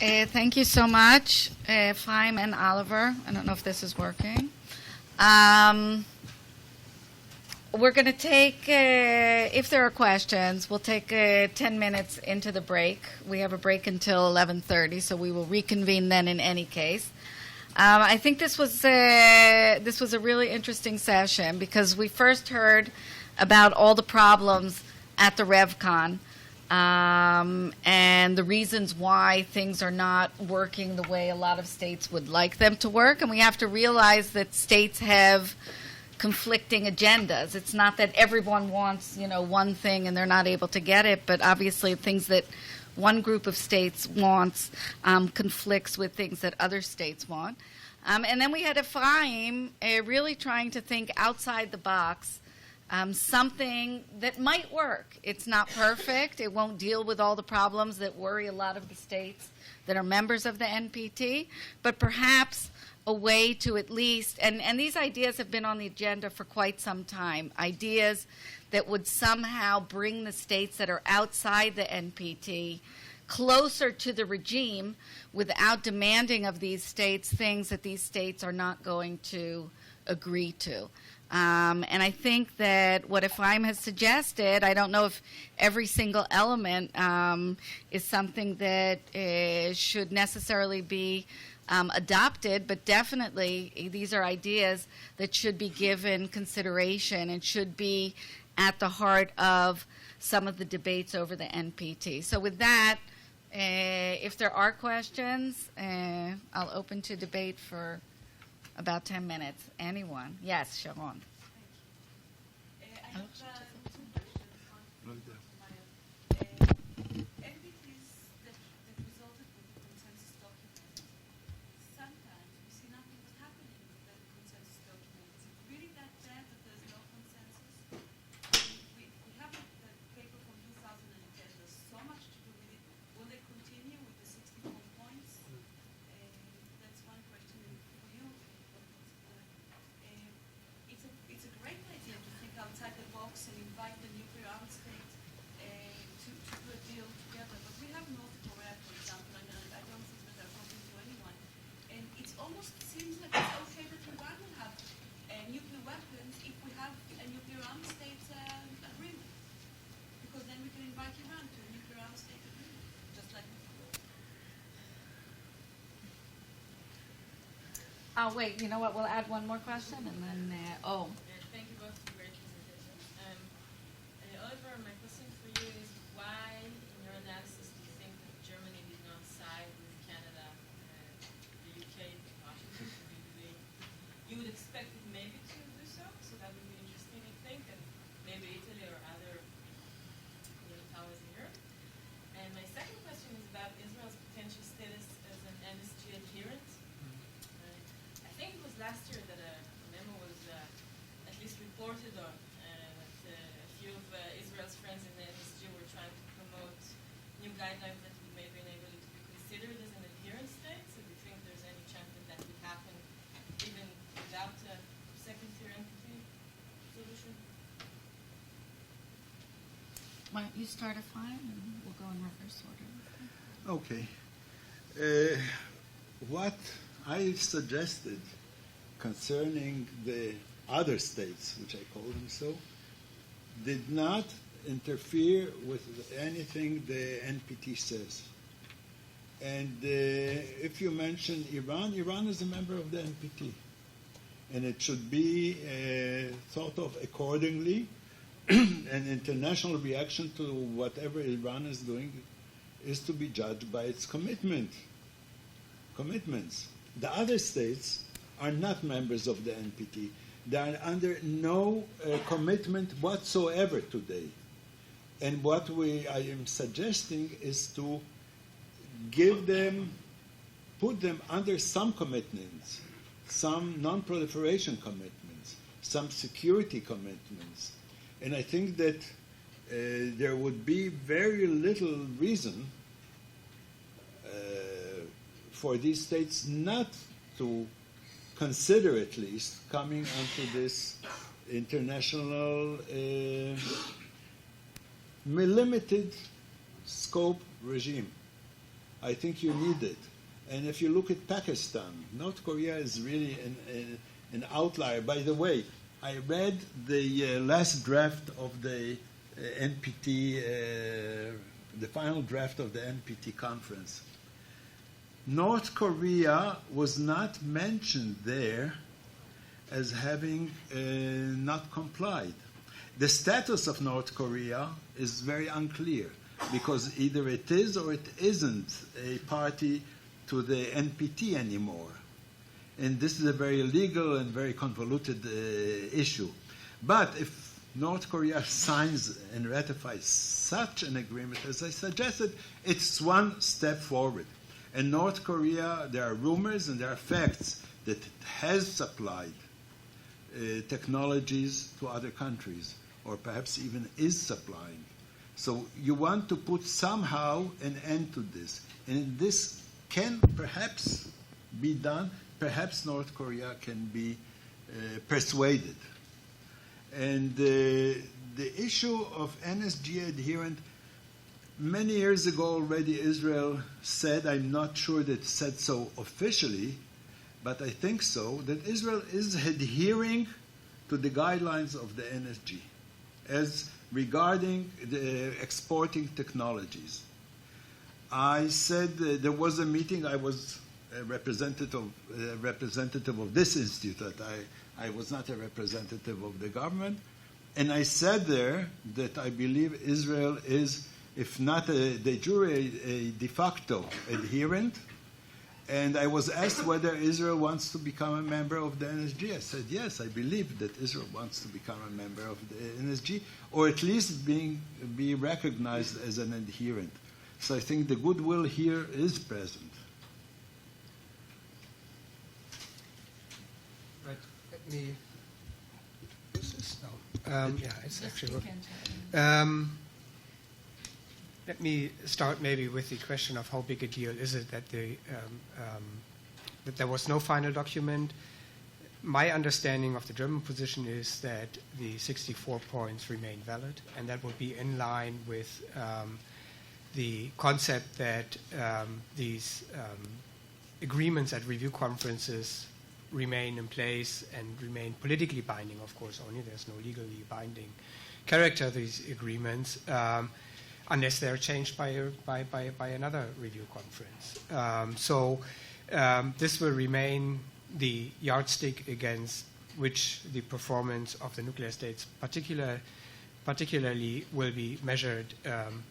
Thank you so much, Ephraim and Oliver. I don't know if this is working. We're going to take, if there are questions, we'll take 10 minutes into the break. We have a break until 11:30, so we will reconvene then in any case. I think this was a really interesting session because we first heard about all the problems at the RevCon. And the reasons why things are not working the way a lot of states would like them to work. And we have to realize that states have conflicting agendas. It's not that everyone wants, one thing and they're not able to get it, but obviously things that one group of states wants conflicts with things that other states want. And then we had Ephraim really trying to think outside the box. Something that might work. It's not perfect. It won't deal with all the problems that worry a lot of the states that are members of the NPT, but perhaps a way to at least, and these ideas have been on the agenda for quite some time, ideas that would somehow bring the states that are outside the NPT closer to the regime without demanding of these states things that these states are not going to agree to. And I think that what Ephraim has suggested, I don't know if every single element is something that should necessarily be adopted, but definitely these are ideas that should be given consideration and should be at the heart of some of the debates over the NPT. So with that, if there are questions, I'll open to debate for about 10 minutes. Anyone? Yes, Sharon. I have two questions. One for Meier. NPTs that resulted with the consensus document, sometimes we see nothing was happening with that consensus document. Is it really that bad that there's no consensus? We have the paper from 2010. There's so much to do with it. Will they continue with the 64 points? That's one question for you. It's a great idea to think outside the box and invite the nuclear armed state to do a deal together. But we have North Korea, for example, and I don't think that they're talking to anyone. And it almost seems like it's okay that Iran will have nuclear weapons if we have a nuclear armed state agreement. Because then we can invite Iran to a nuclear armed state agreement, just like before. Oh, wait, you know what? We'll add one more question and then, Thank you both for great presentations. Oliver, my question for you is why, in your analysis, do you think that Germany did not side with Canada, the UK, Washington to be doing? You would expect it maybe to do so, so that would be interesting, I think, and maybe Italy or other powers in Europe. And my second question is about Israel's potential status as an MSG adherent. I think it was last year that a memo was at least reported on that a few of Israel's friends in the MSG were trying to promote new guidelines that would maybe enable it to be considered as an adherent state. So do you think there's any chance that that would happen even without a second-tier entity solution? why don't you start, Ephraim, and we'll go in reverse order. Okay. What I suggested concerning the other states, which I call them so, did not interfere with anything the NPT says. And if you mention Iran, Iran is a member of the NPT. And it should be thought of accordingly. An international reaction to whatever Iran is doing is to be judged by its commitments. The other states are not members of the NPT. They are under no commitment whatsoever today. And what I am suggesting is to give them, put them under some commitments, some non-proliferation commitments, some security commitments. And I think that there would be very little reason for these states not to consider, at least, coming onto this international limited scope regime. I think you need it. And if you look at Pakistan, North Korea is really an outlier. By the way, I read the last draft of the NPT, the final draft of the NPT conference. North Korea was not mentioned there as having not complied. The status of North Korea is very unclear because either it is or it isn't a party to the NPT anymore. And this is a very legal and very convoluted issue. But if North Korea signs and ratifies such an agreement, as I suggested, it's one step forward. And North Korea, there are rumors and there are facts that it has supplied technologies to other countries, or perhaps even is supplying. So you want to put somehow an end to this. And this can perhaps be done. Perhaps North Korea can be persuaded. And the issue of NSG adherent, many years ago already Israel said, I'm not sure that it said so officially, but I think so, that Israel is adhering to the guidelines of the NSG as regarding the exporting technologies. I said there was a meeting, I was a representative of this institute. I was not a representative of the government. And I said there that I believe Israel is, if not de jure, a de facto adherent. And I was asked whether Israel wants to become a member of the NSG. I said, yes, I believe that Israel wants to become a member of the NSG, or at least be recognized as an adherent. So I think the goodwill here is present. Right. Let me. What's this now? Yeah, it's actually working. Let me start maybe with the question of how big a deal is it that that there was no final document. My understanding of the German position is that the 64 points remain valid, and that would be in line with the concept that these agreements at review conferences remain in place and remain politically binding, of course, only there's no legally binding character of these agreements, unless they're changed by another review conference. So this will remain the yardstick against which the performance of the nuclear states particularly will be measured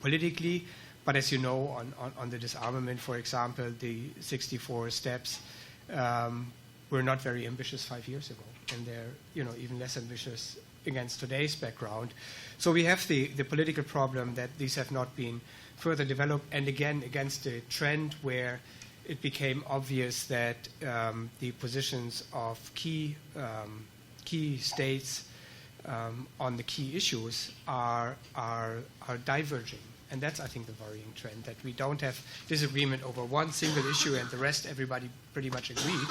politically. But as you know, on the disarmament, for example, the 64 steps were not very ambitious 5 years ago, and they're even less ambitious against today's background. So we have the political problem that these have not been further developed, and again against the trend where it became obvious that the positions of key states on the key issues are diverging. And that's, I think, the worrying trend, that we don't have disagreement over one single issue and the rest everybody pretty much agreed.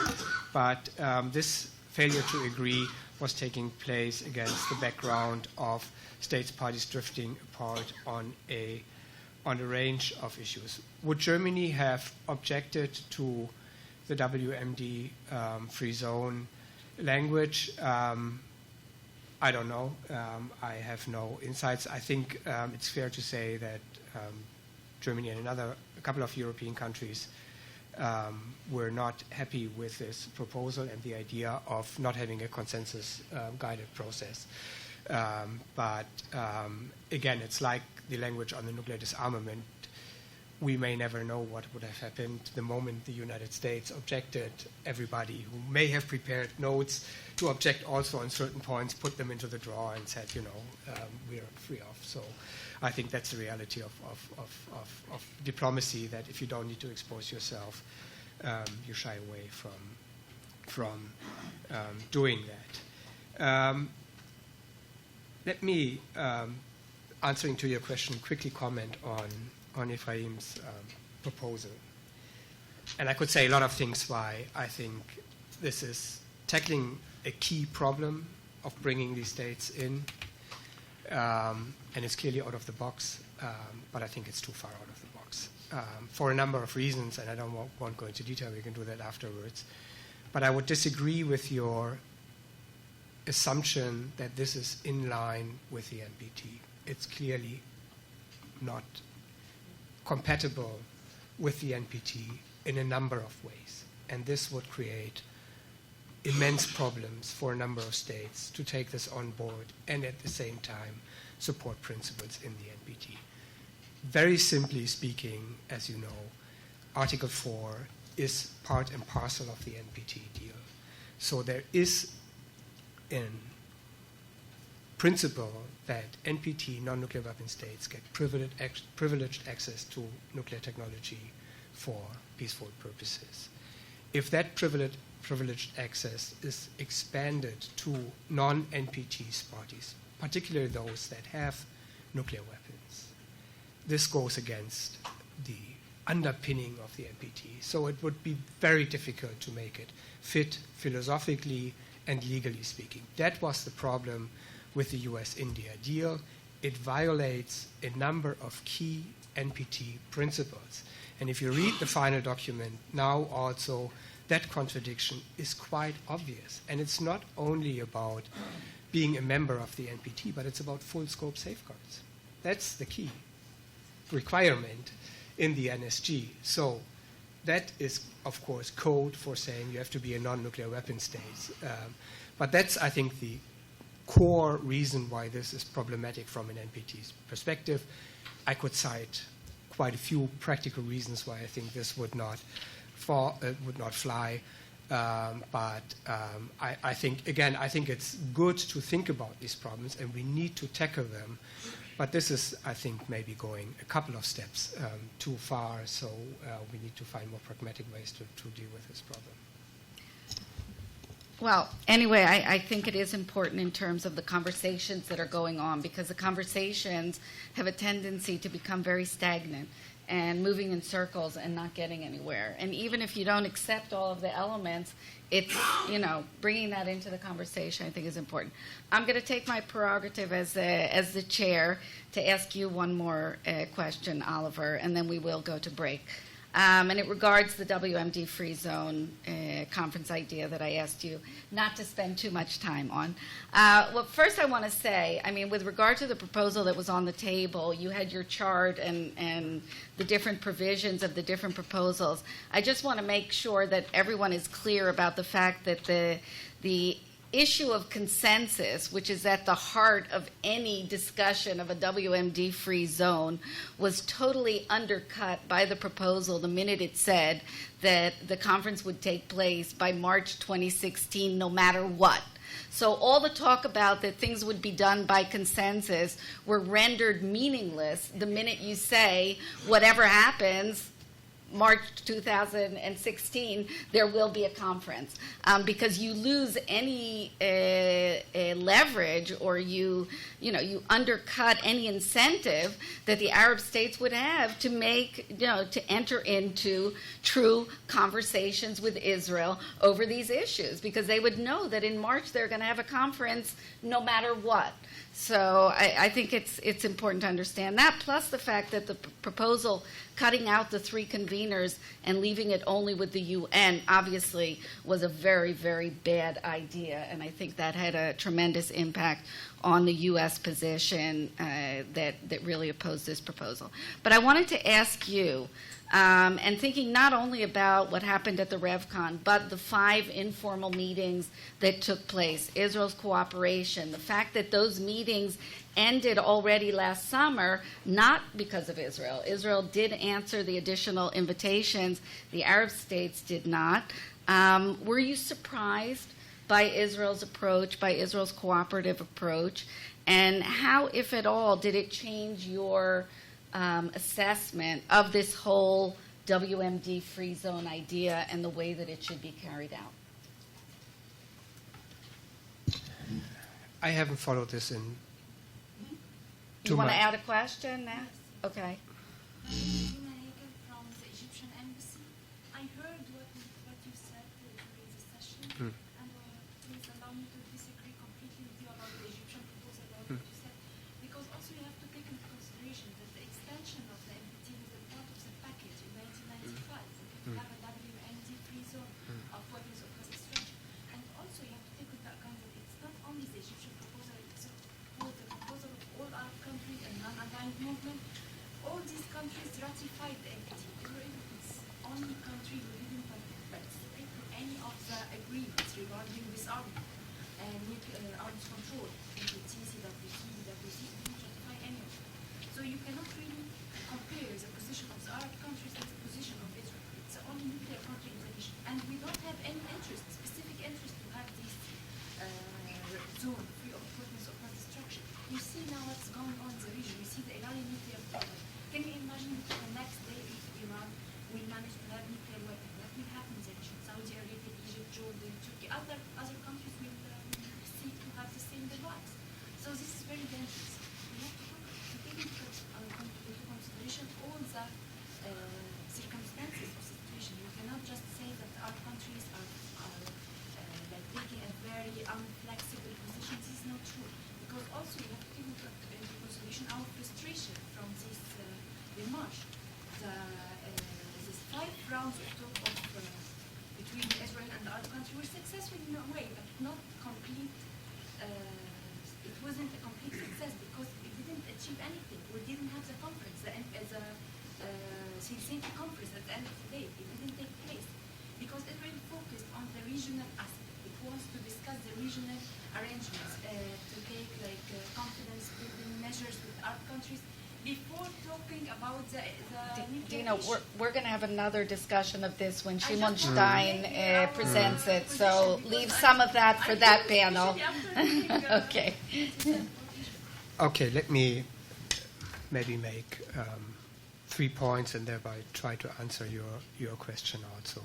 But this failure to agree was taking place against the background of states parties drifting apart on a range of issues. Would Germany have objected to the WMD free zone language? I don't know. I have no insights. I think it's fair to say that Germany and a couple of European countries were not happy with this proposal and the idea of not having a consensus-guided process. But again, it's like the language on the nuclear disarmament. We may never know what would have happened the moment the United States objected. Everybody who may have prepared notes to object also on certain points put them into the drawer and said, we're free off. So I think that's the reality of diplomacy, that if you don't need to expose yourself, you shy away from doing that. Let me, answering to your question, quickly comment on Ephraim's proposal. And I could say a lot of things why I think this is tackling a key problem of bringing these states in, and it's clearly out of the box. but I think it's too far out of the box for a number of reasons, and I don't won't go into detail. We can do that afterwards. But I would disagree with your assumption that this is in line with the NPT. It's clearly not compatible with the NPT in a number of ways, and this would create immense problems for a number of states to take this on board and at the same time support principles in the NPT. Very simply speaking, as you know, Article 4 is part and parcel of the NPT deal. So there is in principle that NPT, non-nuclear weapon states, get privileged access to nuclear technology for peaceful purposes. If that privileged access is expanded to non-NPT parties, particularly those that have nuclear weapons, this goes against the underpinning of the NPT. So it would be very difficult to make it fit philosophically and legally speaking. That was the problem with the US-India deal. It violates a number of key NPT principles. And if you read the final document now also, that contradiction is quite obvious. And it's not only about being a member of the NPT, but it's about full scope safeguards. That's the key requirement in the NSG. So that is, of course, code for saying you have to be a non-nuclear weapon state. But that's, I think, the core reason why this is problematic from an NPT perspective. I could cite quite a few practical reasons why I think this would not fly. But I think, again, I think it's good to think about these problems, and we need to tackle them. But this is, I think, maybe going a couple of steps too far, so we need to find more pragmatic ways to deal with this problem. Well, anyway, I think it is important in terms of the conversations that are going on, because the conversations have a tendency to become very stagnant and moving in circles and not getting anywhere. And even if you don't accept all of the elements, it's, bringing that into the conversation, I think, is important. I'm going to take my prerogative as the chair to ask you one more question, Oliver, and then we will go to break. And it regards the WMD free zone conference idea that I asked you not to spend too much time on. Well, first I want to say, with regard to the proposal that was on the table, you had your chart and the different provisions of the different proposals. I just want to make sure that everyone is clear about the fact that the issue of consensus, which is at the heart of any discussion of a WMD-free zone, was totally undercut by the proposal the minute it said that the conference would take place by March 2016 no matter what. So all the talk about that things would be done by consensus were rendered meaningless the minute you say whatever happens, March 2016, there will be a conference, because you lose any leverage, or you undercut any incentive that the Arab states would have to make, to enter into true conversations with Israel over these issues, because they would know that in March they're going to have a conference no matter what. So I think it's important to understand that, plus the fact that the proposal cutting out the 3 conveners and leaving it only with the UN obviously was a very, very bad idea, and I think that had a tremendous impact on the U.S. position that really opposed this proposal. But I wanted to ask you, and thinking not only about what happened at the RevCon, but the 5 informal meetings that took place, Israel's cooperation, the fact that those meetings ended already last summer, not because of Israel. Israel did answer the additional invitations. The Arab states did not. Were you surprised by Israel's approach, by Israel's cooperative approach? And how, if at all, did it change your assessment of this whole WMD free zone idea and the way that it should be carried out? I haven't followed this in You want to add a question now? Yes. Okay. From the Egyptian embassy. I heard what you said during the session, and please allow me to disagree completely with you about the Egyptian proposal, about what you said, because also you have to take into consideration that the all these countries ratified the NPT. Israel is the only country who didn't participate in any of the agreements regarding disarmament and nuclear arms control, NPT, CWC, DWC, didn't ratify any of them. So you cannot really compare the position of the Arab countries with the position of Israel. It's the only nuclear country in the region. And we don't have any interest, specific interest to have this zone free of weapons of mass destruction. You see now what's going on in the region. You see the Iranian nuclear program. Can you imagine the next day if Iran will manage to have nuclear weapons? What will happen in the region? Saudi Arabia, Egypt, Jordan, Turkey, other countries will seek to have the same device. So this is very dangerous. We have to take into consideration all the circumstances of the situation. You cannot just say that our countries are like taking a very unflexible position. This is not true. Because also you have to take into consideration our frustration from this demarche. These 5 rounds of talk between Israel and the Arab country were successful in a way, but not complete. It wasn't a complete success because it didn't achieve anything. We didn't have the conference, the Helsinki conference at the end of the day. It didn't take place because Israel focused on the regional aspect. It wants to discuss the regional arrangements, to take confidence building measures with Arab countries before talking about the nuclear Dina, issue. we're going to have another discussion of this when Shimon Stein presents it, so leave some of that for that panel. Okay. Okay, let me maybe make 3 points and thereby try to answer your question also.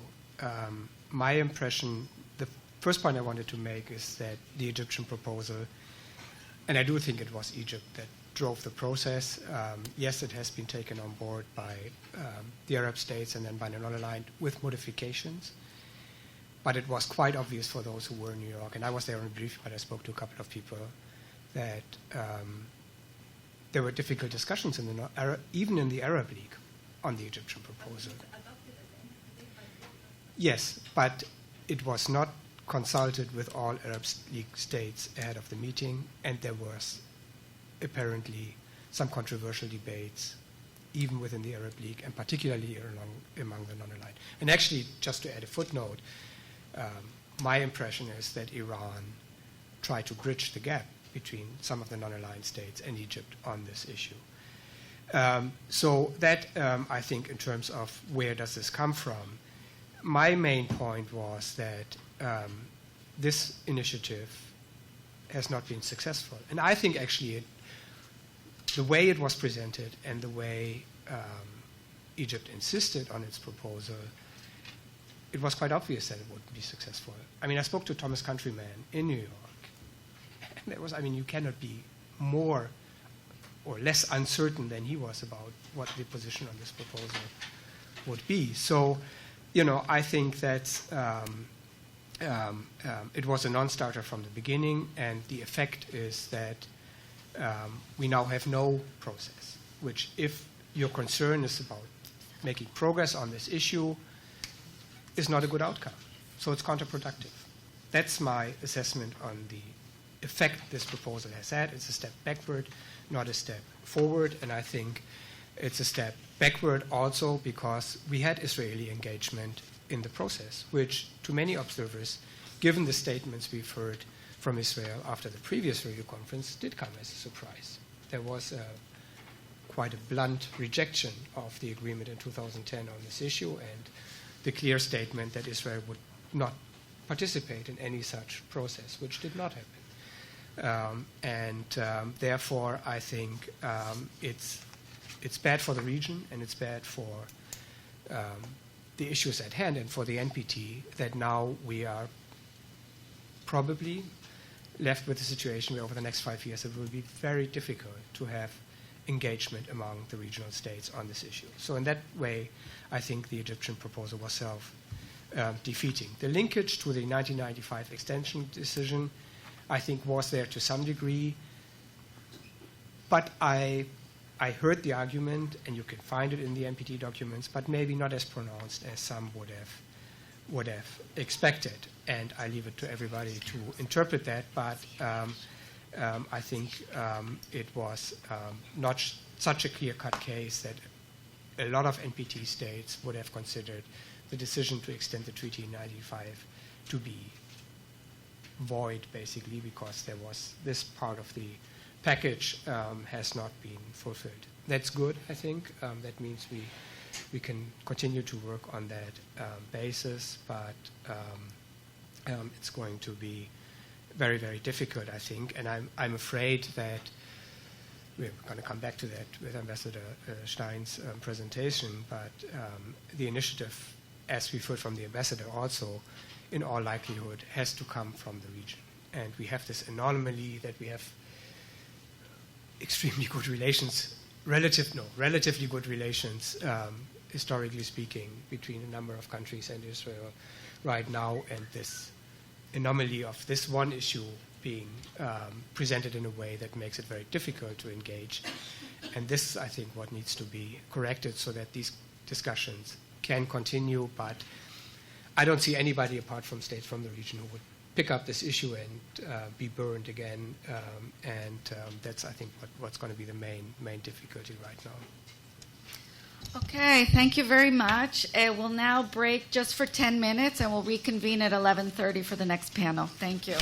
My impression, the first point I wanted to make is that the Egyptian proposal, and I do think it was Egypt that drove the process. Yes, it has been taken on board by the Arab states and then by the non-aligned with modifications. But it was quite obvious for those who were in New York, and I was there on a brief, but I spoke to a couple of people, that there were difficult discussions in even in the Arab League on the Egyptian proposal. Yes, but it was not consulted with all Arab League states ahead of the meeting, and there was apparently some controversial debates even within the Arab League, and particularly among the non-aligned. And actually, just to add a footnote, my impression is that Iran tried to bridge the gap between some of the non-aligned states and Egypt on this issue. So that, I think, in terms of where does this come from, my main point was that this initiative has not been successful. And I think actually the way it was presented and the way Egypt insisted on its proposal, it was quite obvious that it wouldn't be successful. I mean, I spoke to Thomas Countryman in New York, and there was, I mean, you cannot be more or less uncertain than he was about what the position on this proposal would be. So, I think that it was a non-starter from the beginning, and the effect is that we now have no process, which, if your concern is about making progress on this issue, is not a good outcome. So it's counterproductive. That's my assessment on the effect this proposal has had. It's a step backward, not a step forward, and I think it's a step backward also because we had Israeli engagement in the process, which to many observers, given the statements we've heard from Israel after the previous review conference, did come as a surprise. There was quite a blunt rejection of the agreement in 2010 on this issue, and the clear statement that Israel would not participate in any such process, which did not happen. Therefore, I think it's bad for the region, and it's bad for the issues at hand and for the NPT that now we are probably left with a situation where over the next 5 years it will be very difficult to have engagement among the regional states on this issue. So in that way, I think the Egyptian proposal was self-defeating. The linkage to the 1995 extension decision, I think, was there to some degree, but I heard the argument, and you can find it in the NPT documents, but maybe not as pronounced as some would have expected. And I leave it to everybody to interpret that, but I think it was not such a clear-cut case that a lot of NPT states would have considered the decision to extend the treaty in 1995 to be void, basically, because there was this part of the package has not been fulfilled. That's good, I think. That means we can continue to work on that basis, but it's going to be very, very difficult, I think. And I'm afraid that we're going to come back to that with Ambassador Stein's presentation, but the initiative, as we've heard from the ambassador also, in all likelihood, has to come from the region. And we have this anomaly that we have extremely good relations, relatively good relations, historically speaking, between a number of countries and Israel right now, and this anomaly of this one issue being presented in a way that makes it very difficult to engage. And this is, I think, what needs to be corrected so that these discussions can continue, but I don't see anybody apart from states from the region who would pick up this issue and be burned again, and that's, I think, what's going to be the main difficulty right now. Okay, thank you very much. We'll now break just for 10 minutes, and we'll reconvene at 11:30 for the next panel. Thank you.